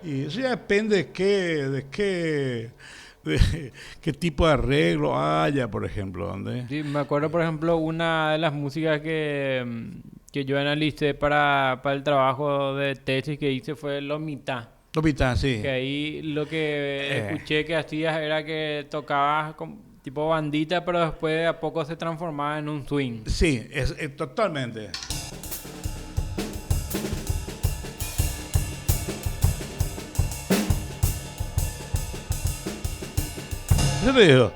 B: Y eso ya depende de qué tipo de arreglo haya, por ejemplo. ¿Dónde?
A: Sí, me acuerdo, por ejemplo, una de las músicas que yo analicé para el trabajo de tesis que hice fue Lomita.
B: Lomita, sí.
A: Que ahí lo que escuché que hacías era que tocabas tipo bandita, pero después de a poco se transformaba en un swing.
B: Sí, es totalmente. ¿Qué te digo?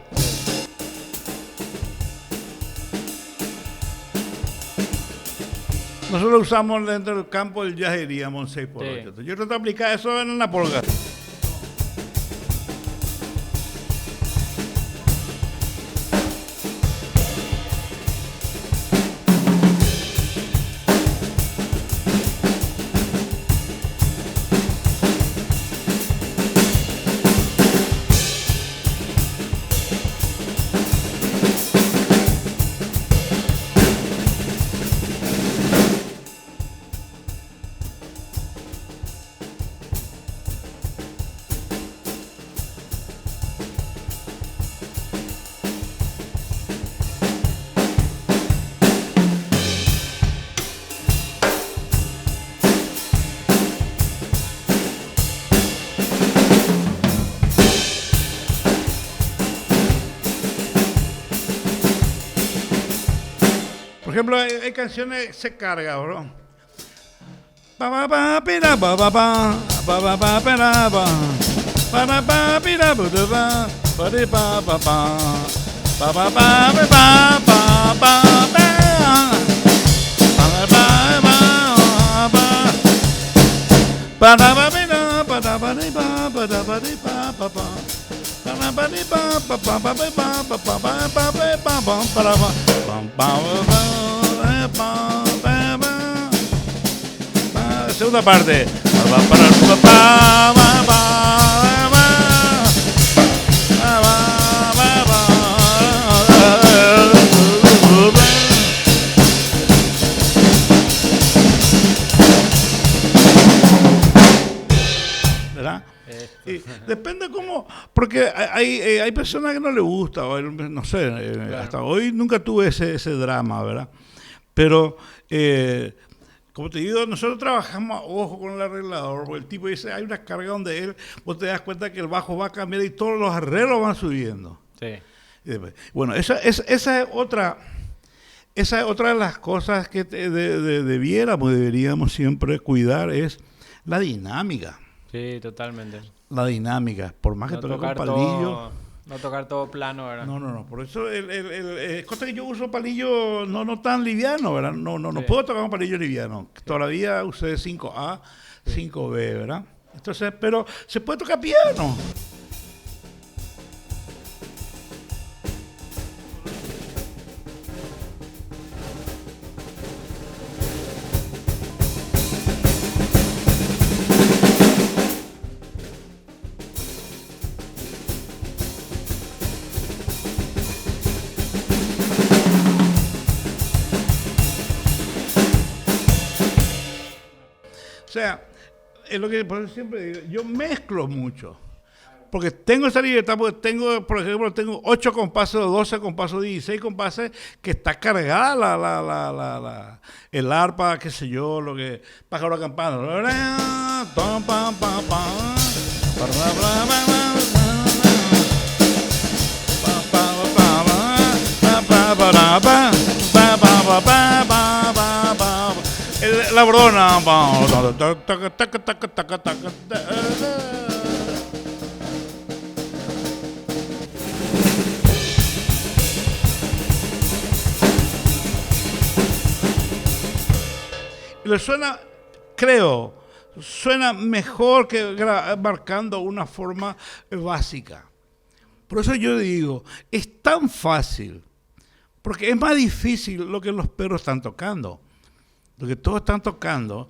B: Nosotros usamos dentro del campo el jazz, diríamos, 6x8. Sí. Yo trato de aplicar eso en la polka. Por ejemplo, hay canciones que se cargan, bro. Segunda parte. ¿Verdad? Y depende cómo, porque hay personas que no les gusta, o no sé, claro. Hasta hoy nunca tuve ese drama, ¿verdad? Pero, como te digo, nosotros trabajamos a ojo con el arreglador, porque el tipo dice, hay una carga donde él, vos te das cuenta que el bajo va a cambiar y todos los arreglos van subiendo.
A: Sí.
B: Bueno, esa es otra esa es otra de las cosas que deberíamos siempre cuidar, es la dinámica.
A: Sí, totalmente.
B: La dinámica, por más que
A: No
B: toque con
A: tocar
B: palillo.
A: no tocar todo plano, ¿verdad?
B: No. Por eso, cosa que yo uso palillo no tan liviano, ¿verdad? No
A: Sí.
B: puedo tocar un palillo liviano. Todavía usé 5A, 5B, ¿verdad? Entonces, pero se puede tocar piano. O sea, es lo que por eso siempre digo, yo mezclo mucho. Porque tengo esa libertad, porque tengo, por ejemplo, tengo 8 compases, 12 compases, 16 compases, que está cargada el arpa, qué sé yo, lo que, pájaro campana. La bordona. Y le suena, creo, suena mejor que marcando una forma básica. Por eso yo digo, es tan fácil, porque es más difícil lo que los perros están tocando. Lo que todos están tocando,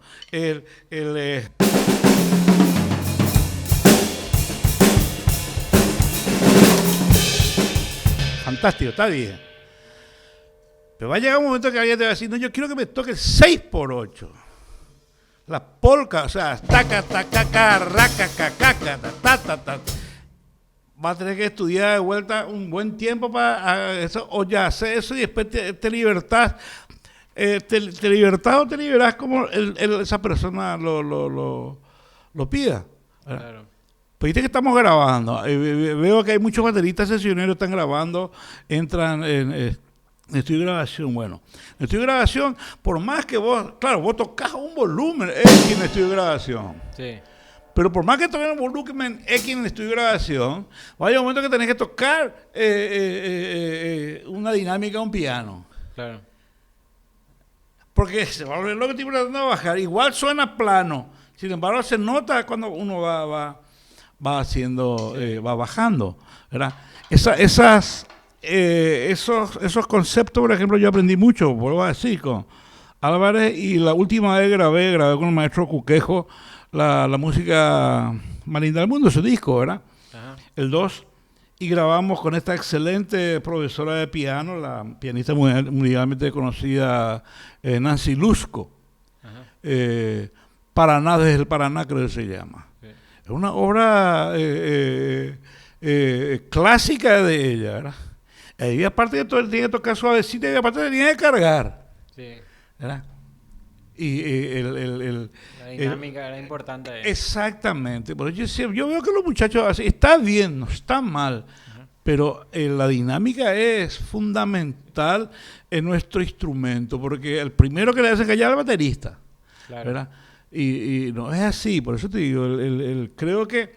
B: fantástico, está bien. Pero va a llegar un momento que alguien te va a decir, no, yo quiero que me toque 6x8. La polca, o sea, taca, taca, raca, caca, ta. Va a tener que estudiar de vuelta un buen tiempo para eso, o ya hacer eso y después te libertás. Te libertás o te liberás como esa persona lo pida.
A: Claro.
B: Pues viste que estamos grabando. Veo que hay muchos bateristas sesioneros que están grabando, entran en estudio de grabación. Bueno, en estudio de grabación, por más que vos tocás un volumen X en estudio de grabación.
A: Sí.
B: Pero por más que toques un volumen X en estudio de grabación, va a llegar un momento que tenés que tocar una dinámica a un piano.
A: Claro.
B: Porque se va a volver lo que estoy tratando de bajar. Igual suena plano. Sin embargo, se nota cuando uno va haciendo, va bajando, ¿verdad? Esos conceptos, por ejemplo, yo aprendí mucho, vuelvo a decir, con Álvarez, y la última vez grabé con el maestro Cuquejo la música más linda del mundo, su disco, ¿verdad? Ajá. El 2. Y grabamos con esta excelente profesora de piano, la pianista mundialmente conocida Nancy Lusco. Paraná, desde el Paraná creo que se llama. Sí. Es una obra clásica de ella, ¿verdad? Y aparte de todo, él tiene que tocar suavecita y aparte tenía que cargar. Sí. ¿Verdad? Y
A: la dinámica era importante.
B: Exactamente. Por eso yo veo que los muchachos así, está bien, no está mal, pero la dinámica es fundamental en nuestro instrumento, porque el primero que le hace callar al baterista. Claro. ¿Verdad? Y no es así, por eso te digo, creo que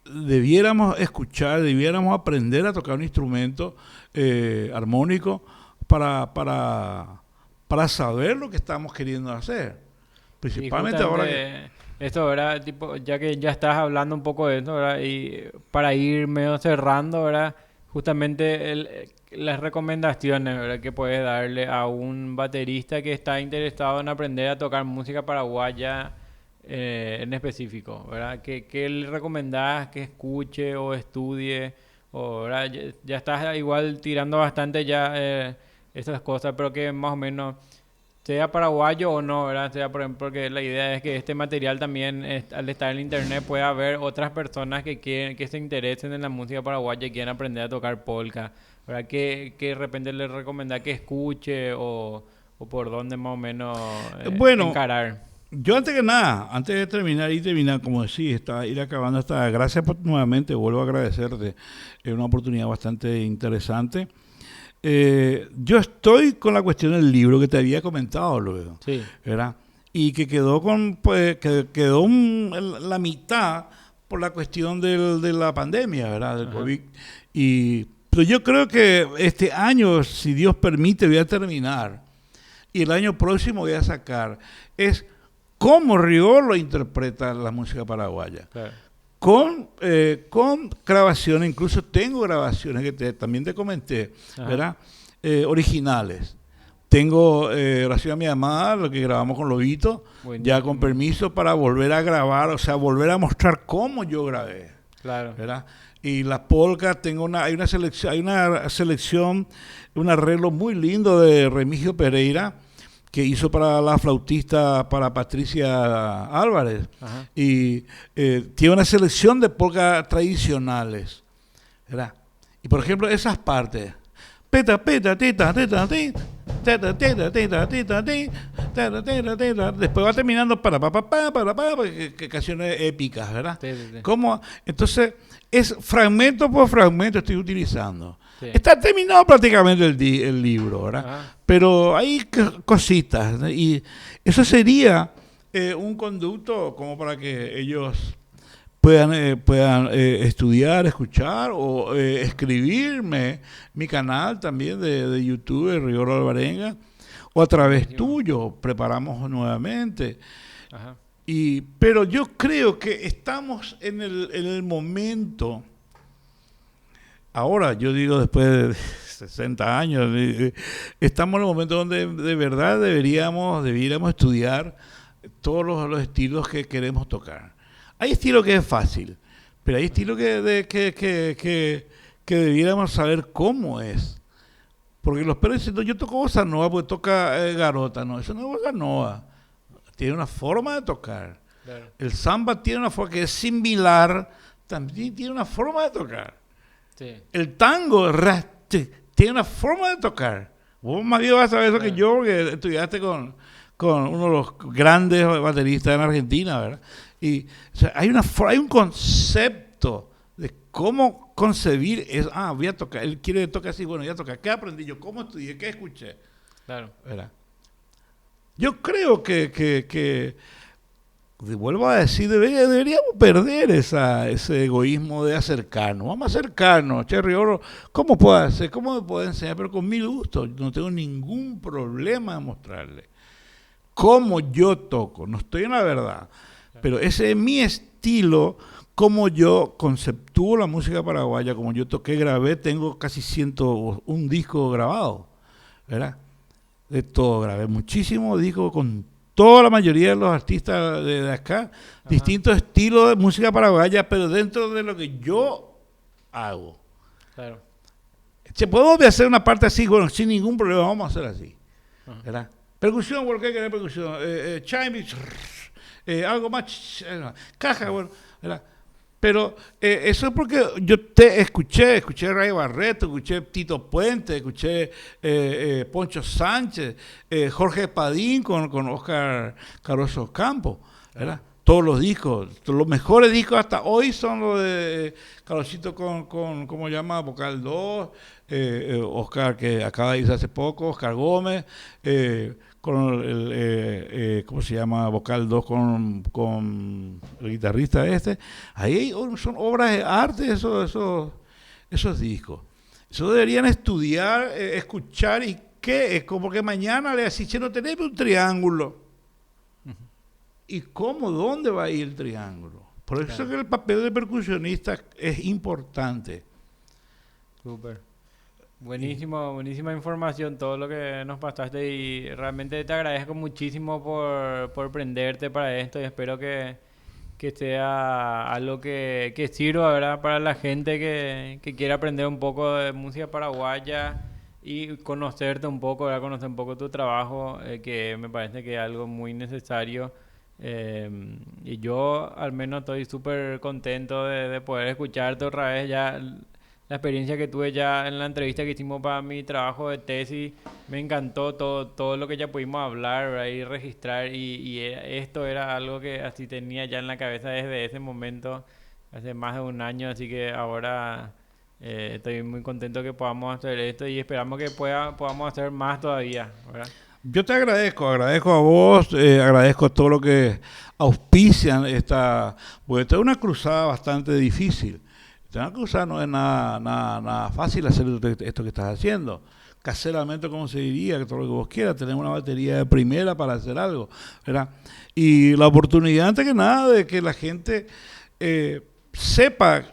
B: debiéramos escuchar, debiéramos aprender a tocar un instrumento armónico para saber lo que estamos queriendo hacer. Principalmente ahora que...
A: Esto, ¿verdad? Tipo, ya que ya estás hablando un poco de esto, ¿verdad? Y para ir medio cerrando, ¿verdad? Justamente las recomendaciones, ¿verdad? Que puedes darle a un baterista que está interesado en aprender a tocar música paraguaya en específico, ¿verdad? ¿Qué le recomendás que escuche o estudie? O, ¿verdad? Ya estás igual tirando bastante ya esas cosas, pero que más o menos sea paraguayo o no, ¿verdad? Sea, por ejemplo, porque la idea es que este material también, al estar en internet, pueda haber otras personas que se interesen en la música paraguaya y quieran aprender a tocar polka, ¿verdad? Que de repente le recomendá que escuche o por dónde más o menos encarar.
B: Yo antes de terminar, como decís, ir acabando gracias nuevamente, vuelvo a agradecerte, es una oportunidad bastante interesante. yo estoy con la cuestión del libro que te había comentado luego,
A: Sí.
B: ¿verdad? Y que quedó la mitad por la cuestión de la pandemia, ¿verdad? Del
A: Ajá.
B: COVID. Pero yo creo que este año, si Dios permite, voy a terminar. Y el año próximo voy a sacar. Es cómo Riolo interpreta la música paraguaya.
A: Claro.
B: Con grabaciones, incluso tengo grabaciones que también te comenté,
A: Ajá.
B: ¿verdad? Originales. Tengo Oración a mi amada, lo que grabamos con Lobito,
A: Buenísimo.
B: ya con permiso para volver a grabar, o sea, volver a mostrar cómo yo grabé,
A: Claro.
B: ¿verdad? Y la polka, hay una selección, un arreglo muy lindo de Remigio Pereira, que hizo para la flautista, para Patricia Álvarez.
A: Ajá.
B: Y tiene una selección de polkas tradicionales, ¿verdad? Y por ejemplo, esas partes. Peta, peta, teta, teta, teta, teta, teta, teta, teta, teta, teta, teta. Después va terminando para que canciones épicas, ¿verdad?
A: Sí, sí, sí.
B: ¿Cómo? Entonces, es fragmento por fragmento estoy utilizando.
A: Sí.
B: Está terminado prácticamente el libro, ¿verdad?
A: Ajá.
B: Pero hay cositas, ¿no? Y eso sería un conducto como para que ellos puedan estudiar, escuchar o escribirme mi canal también de YouTube, Riolo Alvarenga, o a través tuyo, preparamos nuevamente.
A: Ajá.
B: Pero yo creo que estamos en el momento, ahora yo digo después de 60 años, estamos en el momento donde de verdad debiéramos estudiar todos los estilos que queremos tocar. Hay estilos que es fácil, pero hay estilos que debiéramos saber cómo es. Porque los perros dicen, yo toco bossa nova porque toca garota. No, eso no es bossa nova. Tiene una forma de tocar.
A: Claro.
B: El samba tiene una forma que es similar, también tiene una forma de tocar.
A: Sí.
B: El tango tiene una forma de tocar. Vos más bien vas a saber eso que yo, porque estudiaste con uno de los grandes bateristas en Argentina, ¿verdad? Y o sea, hay un concepto de cómo concebir eso. Voy a tocar, él quiere tocar así, bueno, voy a tocar. ¿Qué aprendí yo? ¿Cómo estudié? ¿Qué escuché?
A: Claro.
B: ¿Verdad? Yo creo que vuelvo a decir, deberíamos perder ese egoísmo de acercarnos. Vamos a acercarnos, che, Riolo, ¿cómo puedo hacer? ¿Cómo me puedo enseñar? Pero con mil gusto, no tengo ningún problema en mostrarle cómo yo toco. No estoy en la verdad, pero ese es mi estilo, como yo conceptúo la música paraguaya, como yo toqué, grabé, tengo casi 101 discos grabados, ¿verdad? De todo, grabé muchísimos discos con toda la mayoría de los artistas de acá, distintos estilos de música paraguaya, pero dentro de lo que yo hago.
A: Claro.
B: Si podemos hacer una parte así, bueno, sin ningún problema, vamos a hacer así, ¿verdad? Percusión, ¿por qué querer percusión? Chime, algo más, caja, bueno, ¿verdad? Pero eso es porque yo te escuché Ray Barreto, escuché Tito Puente, escuché Poncho Sánchez, Jorge Padín con Oscar Caroso Campos, ¿verdad? Todos los discos, los mejores discos hasta hoy son los de Carosito con ¿cómo se llama? Vocal 2, Oscar que acaba de irse hace poco, Oscar Gómez, con ¿cómo se llama? Vocal 2 con el guitarrista este. Ahí son obras de arte esos discos. Eso deberían estudiar, escuchar y qué es como que mañana le decís, no tenés un triángulo. ¿Y cómo? ¿Dónde va a ir el triángulo? Por eso
A: Claro.
B: que el papel del percusionista es importante.
A: Súper. Buenísimo, buenísima información, todo lo que nos pasaste y realmente te agradezco muchísimo por prenderte para esto y espero que sea algo que sirva, ¿verdad? Para la gente que quiera aprender un poco de música paraguaya y conocerte un poco, ¿verdad? Conocer un poco tu trabajo, que me parece que es algo muy necesario. Y yo al menos estoy súper contento de poder escucharte otra vez ya. La experiencia que tuve ya en la entrevista que hicimos para mi trabajo de tesis, me encantó todo lo que ya pudimos hablar, ¿verdad? Y registrar esto era algo que así tenía ya en la cabeza desde ese momento, hace más de un año, así que ahora Estoy muy contento que podamos hacer esto y esperamos que podamos hacer más todavía, ¿verdad?
B: Yo te agradezco a vos, agradezco todo lo que auspician porque esta es una cruzada bastante difícil. Esta cruzada no es nada fácil hacer esto que estás haciendo. Caseramente, como se diría, que todo lo que vos quieras, tener una batería de primera para hacer algo, ¿verdad? Y la oportunidad, antes que nada, de que la gente sepa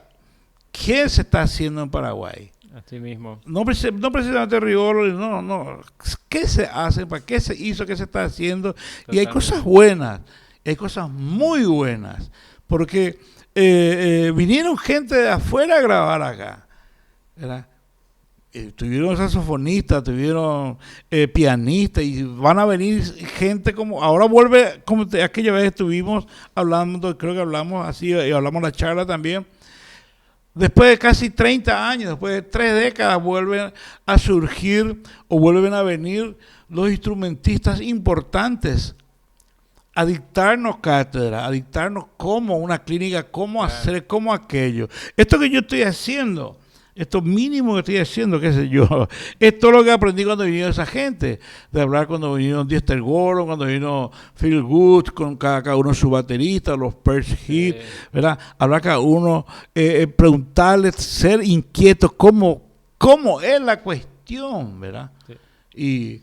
B: qué se está haciendo en Paraguay.
A: Así mismo.
B: No precisamente rigor, no. ¿Qué se hace? ¿Para qué se hizo? ¿Qué se está haciendo? Totalmente. Y hay cosas buenas, hay cosas muy buenas, porque vinieron gente de afuera a grabar acá, ¿verdad? Tuvieron saxofonistas, tuvieron pianistas y van a venir gente como, ahora vuelve, como aquella vez estuvimos hablando, creo que hablamos así, y hablamos la charla también, después de casi 30 años, después de 3 décadas, vuelven a surgir o vuelven a venir los instrumentistas importantes a dictarnos cátedra, a dictarnos cómo una clínica, cómo hacer, cómo aquello. Esto que yo estoy haciendo, esto mínimo que estoy haciendo, qué sé yo, es todo lo que aprendí cuando vinieron esa gente, de hablar cuando vinieron Diester Gordon, cuando vino Phil Good, con cada uno su baterista, los Perch Hit, ¿verdad? Hablar cada uno, preguntarles, ser inquietos, cómo es la cuestión, ¿verdad? Sí. Y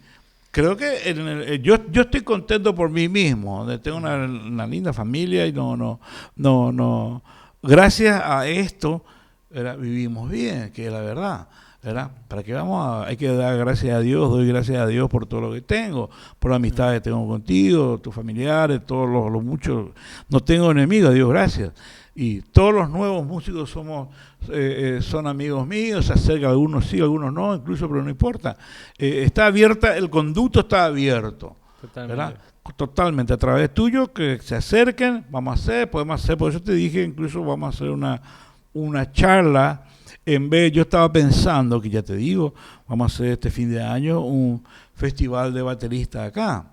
B: creo que yo estoy contento por mí mismo, tengo una linda familia y no, gracias a esto, ¿verdad? Vivimos bien, que es la verdad, ¿verdad? ¿Para qué hay que dar gracias a Dios? Doy gracias a Dios por todo lo que tengo, por las amistades que tengo contigo, tus familiares, todos los muchos. No tengo enemigos, Dios gracias. Y todos los nuevos músicos son amigos míos, se acercan algunos sí, algunos no, incluso, pero no importa. Está abierta, el conducto está abierto, ¿verdad? Totalmente, a través tuyo, que se acerquen, podemos hacer, por eso te dije, incluso vamos a hacer una charla, yo estaba pensando, que ya te digo, vamos a hacer este fin de año un festival de bateristas acá.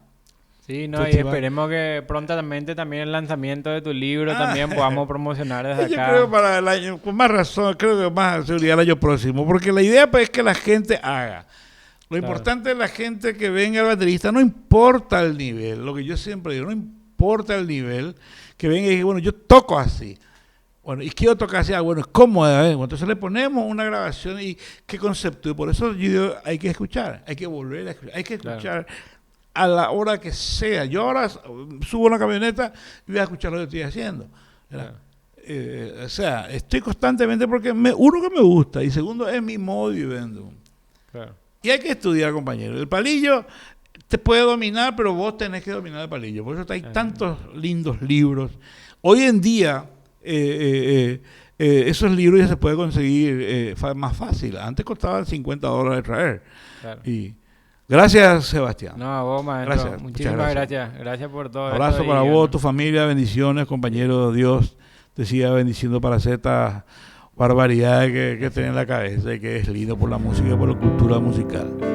A: Sí, no, festival. Y esperemos que prontamente también el lanzamiento de tu libro también podamos promocionar desde acá.
B: Yo creo para el año, con más razón, creo que más seguridad el año próximo, porque la idea pues, es que la gente haga. Lo importante es la gente que venga al baterista, no importa el nivel, lo que yo siempre digo, no importa el nivel, que venga y diga, bueno, yo toco así. Bueno, y quiero tocar así, bueno, es cómodo, entonces le ponemos una grabación y qué concepto, y por eso yo digo, hay que escuchar, hay que volver a escuchar, hay que escuchar a la hora que sea. Yo ahora subo a la camioneta y voy a escuchar lo que estoy haciendo. O sea, estoy constantemente porque uno que me gusta y segundo es mi modo de vivendo. Y hay que estudiar, compañero. El palillo te puede dominar, pero vos tenés que dominar el palillo. Por eso hay tantos lindos libros. Hoy en día esos libros ya se puede conseguir más fácil. Antes costaban $50 traer. Y gracias, Sebastián.
A: No, a vos, maestro.
B: Gracias.
A: Muchísimas gracias. Gracias por todo.
B: Abrazo para vos, tu familia, bendiciones, compañero. Dios te siga bendiciendo para hacer esta barbaridad que tenés en la cabeza y que es lindo por la música, por la cultura musical.